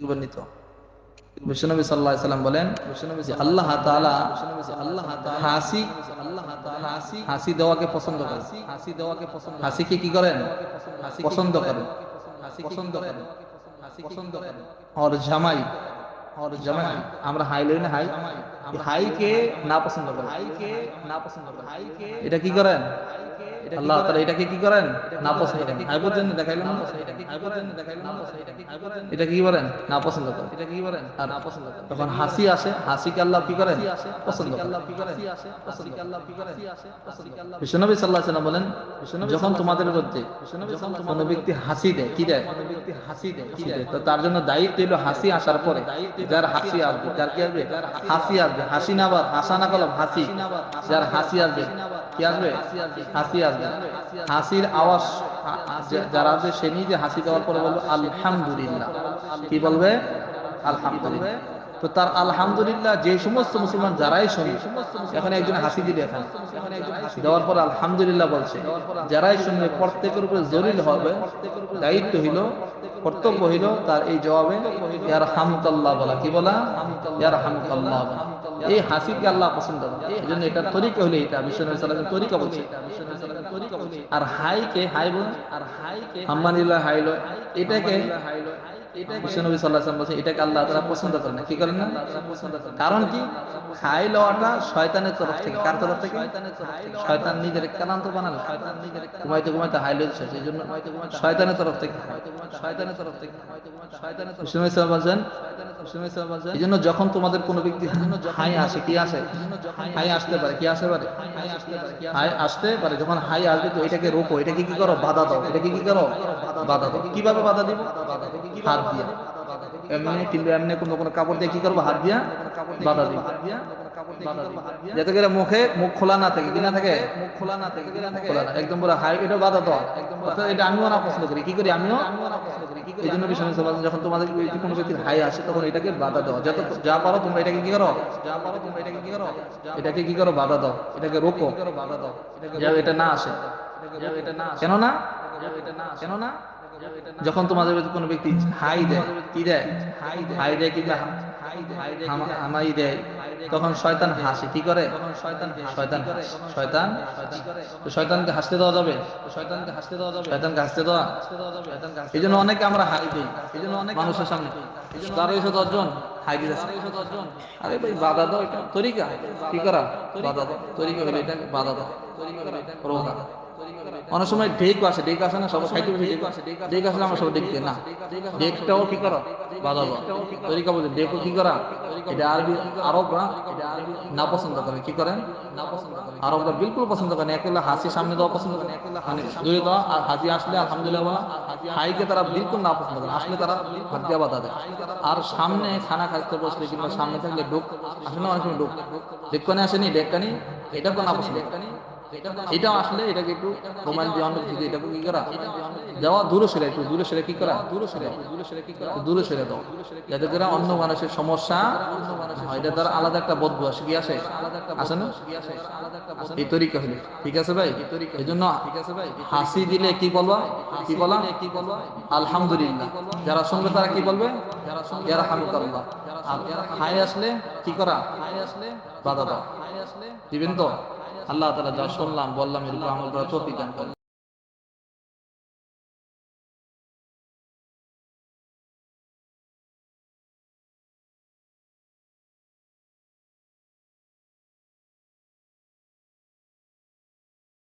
বর্ণিত বিশ্বনবী সাল্লাল্লাহু আলাইহি সাল্লাম বলেন যে আল্লাহ তাআলা হাসি হাসি দেওয়াকে পছন্দ করেন। হাসিকে কি করেন? পছন্দ করেন। और জামাই জামাই আমরা হাই লই না, হাই হাইকে না পছন্দ করেন। এটা কি করেন? আল্লাহ তাআলা এটাকে কি করেন? না পছন্দ করেন। হাই বুঝেন দেখাইলেন না, এটা কি করেন? না পছন্দ করেন। আর তখন হাসি আসে, হাসিকে আল্লাহ কি করেন? পছন্দ করেন। বিশ্বনবী সাল্লাল্লাহু আলাইহি ওয়াসাল্লাম বলেন, যখন তোমাদের মধ্যে কোনো ব্যক্তি হাসি দেয়, কি দেয়? হাসি দেয়, তো তার জন্য দায়িত্ব হলো হাসি আসার পরে যার হাসি আসবে, যার কি আসবে? হাসি আসবে। হাসি না আবার হাসা না কলম হাসি, যার হাসি আসবে, কি আসবে? হাসি আসবে। হাসির আওয়াজ যারা আসবে সে নিজে হাসি দেওয়ার পরে বলবে আলহামদুলিল্লাহ। কি বলবে? আলহামদুলিল্লাহ। তো তার আলহামদুলিল্লাহ যে সমস্ত মুসলমান যারাই শুনবে, এখন একজন হাসি দিবে, এখানে দেওয়ার পর আলহামদুলিল্লাহ বলছে, যারাই শুনবে প্রত্যেকের উপরে জলিল হবে, দায়িত্ব হইল, কর্তব্য হইল তার এই জবাবে ইয়ারহামুকাল্লাহ বলা। কি বলা? ইয়ারহামুকাল্লাহ বলা। এই হাসিকে আল্লাহ পছন্দ করে। এই জন্য এটার তরিকা হলো এটা, বিশ্বনবী সাল্লাল্লাহু আলাইহি ওয়াসাল্লাম তরিকা বলছে। আর হাইকে হাই বলুন, হাম্মানিল্লাহ হাইলো, এটাকে বিশ্বনবী সাল্লাল্লাহু আলাইহি ওয়াসাল্লাম বলছেন এটাকে আল্লাহ তাআলা পছন্দ করেন না। কি করেন না? কারণ কি? হাই লওয়াটা শয়তানের তরফ থেকে। কার তরফ থেকে? শয়তান নিজের ক্লান্ত বানালো, ঘুমাইতে ঘুমাইতে হাই লইছে, সেই জন্য শয়তানের তরফ থেকে। বিশ্বনবী সাল্লাল্লাহু আলাইহি ওয়াসাল্লাম বলছেন, এই জন্য যখন তোমাদের কোনো ব্যক্তি হাই আসে, কি আসে? হাই আসতে পারে, কি আসতে পারে? হাই আসতে পারে। যখন হাই আসবে তো এটাকে রোকো, এটাকে কি করো? বাধা দাও। এটাকে কি করো? বাধা দাও। কিভাবে বাধা দিব? হাত দিয়া। এমনি কিন্তু এমনি কোনো কোনো কাপড় দিয়ে কি করবো? হাত দিয়া বাধা দিব, যাতে করে মুখ খোলা না থাকে। কি না থাকে? খোলা না, একদম পুরো হাই, এটা বাধা দেওয়া। অর্থাৎ এটা আমিও না পছন্দ করি। কি করি? আমিও। এই জন্য বিশ্বনবী সাল্লাল্লাহু আলাইহি ওয়াসাল্লাম যখন তোমাদের কোনো ব্যক্তির হাই আসে তখন এটাকে বাধা দাও। যত যা পারো তোমরা এটাকে কি করো? এটাকে কি করো? বাধা দাও, এটাকে রোকো, যাতে এটা না আসে। কেন না? কেননা যখন তোমাদের কোনো ব্যক্তি হাই দেয়, কি দেয়? হাই দেয় কিংবা হামাই দেয়, তখন শয়তান হাসে। কি করে? শয়তান হাসে। তো শয়তানকে হাসতে দেওয়া যাবে? শয়তানকে হাসতে দেওয়া? এই জন্য অনেকে আমরা হাই দিই মানুষের সামনে। তার হয়েছে 10 জন হাই দিতেছে, আরে ভাই বাধা দাও, এটা তরিকা। কি করা? বাধা দাও। তরিকা হলো এটা, বাধা দাও, রোগা। অনেক সময় ডেক আসে, ডেক আসে না, সবাই খাইতে বসে ডেক আসলে আমরা সবাই দেখতে না, ডেকটাও কি করা? বাধা দাও। তরিকা বলতে ডেকও কি করা? এটা আরবি, আরবরা না পছন্দ করে। কি করেন? আরবরা বিলকুল পছন্দ করে না। একেবারে হাসি সামনে দেওয়া পছন্দ করে, মানে দূরে দেওয়া। আর হাসি আসলে আলহামদুলিল্লাহ বলা, হাইকে তারা বিলকুল না পছন্দ করে। আসলে তারা হাত দিয়ে বাধা দেয়। আর সামনে খানা খাইতে বসলে কিংবা সামনে থাকলে ডোক আসে না, অনেক সময় ডোক ডেক্কানি আসেনি, ডেক্কানি, এটা তো না পছন্দ করে। এটাও আসলে এটাকে একটু মোবাইল দিয়ে অন্য কিছু দিয়ে এটাকে কি করা? দেওয়া, দূরে সরে, একটু দূরে সরে কি করা? দূরে সরে দাও, যাতে করে অন্য মানুষের সমস্যা হয়। এটা তার আলাদা একটা বদবু আসে, কি আসে? আসে না? এই তরিকা হলে ঠিক আছে ভাই। এই জন্য হাসি দিলে কি বলবা? কি বলা? আলহামদুলিল্লাহ। যারা শুনবে তারা কি বলবে? ইয়ারহামুকাল্লাহ। আর হাই আসলে কি করা? বাধা দাও। দিবেন তো? আল্লাহ তাআলা যা শুনলাম বললাম এর উপর আমল করার তৌফিক দান করুন।